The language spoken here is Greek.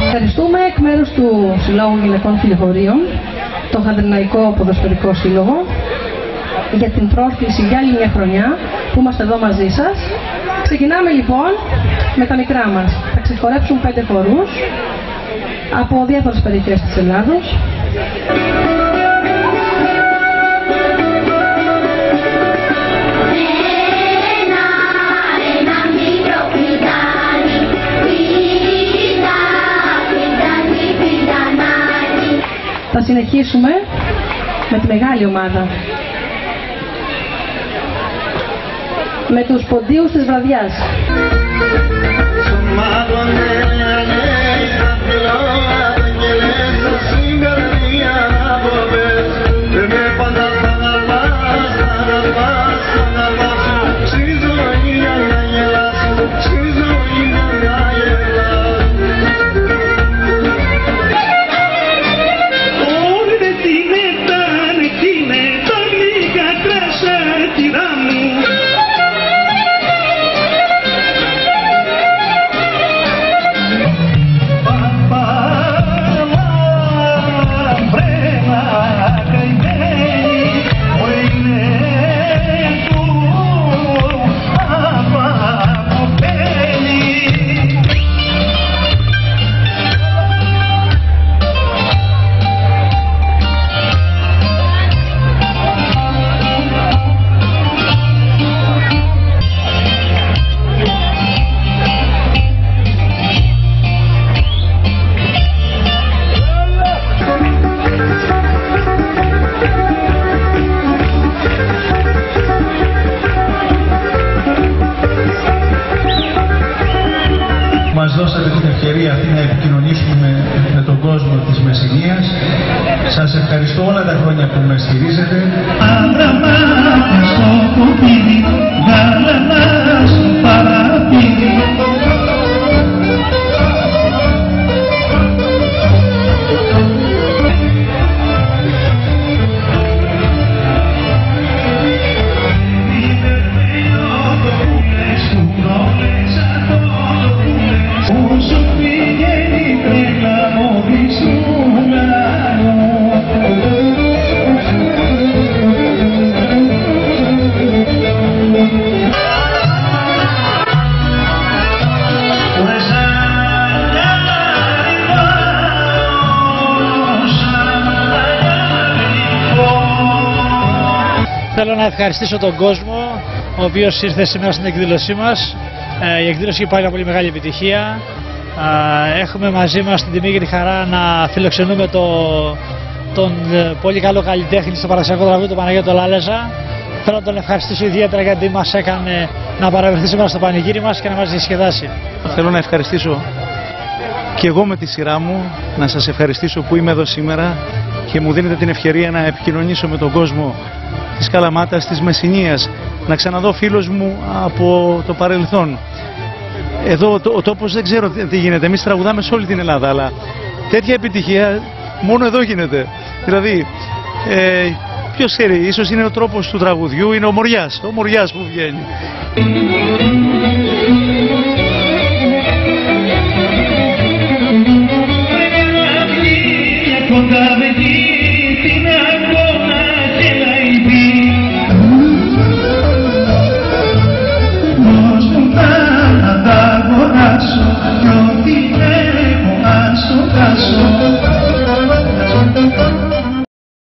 Ευχαριστούμε εκ μέρους του Συλλόγου Γυναικών Φιλεφορίων, το Χανδριναϊκό Ποδοσφαιρικό Σύλλογο, για την πρόσκληση για άλλη μια χρονιά που είμαστε εδώ μαζί σας. Ξεκινάμε λοιπόν με τα μικρά μας. Θα ξεχωρέψουν 5 χορούς από διάφορες περιοχές της Ελλάδος. Θα συνεχίσουμε με τη μεγάλη ομάδα, με τους ποντίους της βραδιάς. Μας δώσατε την ευκαιρία αυτή να επικοινωνήσουμε με τον κόσμο της Μεσσηνίας. Σας ευχαριστώ όλα τα χρόνια που με στηρίζετε. Θέλω να ευχαριστήσω τον κόσμο ο οποίος ήρθε σήμερα στην εκδήλωσή μας. Η εκδήλωση έχει πάρα πολύ μεγάλη επιτυχία. Έχουμε μαζί μας την τιμή και τη χαρά να φιλοξενούμε τον πολύ καλό καλλιτέχνη στο παραδοσιακό τραγούδι, τον Παναγιώτο Λάλεζα. Θέλω να τον ευχαριστήσω ιδιαίτερα γιατί μας έκανε να παραβρεθεί σήμερα στο πανηγύρι μας και να μας διασκεδάσει. Θέλω να ευχαριστήσω και εγώ με τη σειρά μου, να σας ευχαριστήσω που είμαι εδώ σήμερα και μου δίνετε την ευκαιρία να επικοινωνήσω με τον κόσμο της Καλαμάτας, της Μεσσηνίας, να ξαναδώ φίλους μου από το παρελθόν. Εδώ ο τόπος δεν ξέρω τι γίνεται, εμείς τραγουδάμε σε όλη την Ελλάδα, αλλά τέτοια επιτυχία μόνο εδώ γίνεται. Δηλαδή, ποιος ξέρει, ίσως είναι ο τρόπος του τραγουδιού, είναι ο Μοριάς που βγαίνει. Κοντά με τη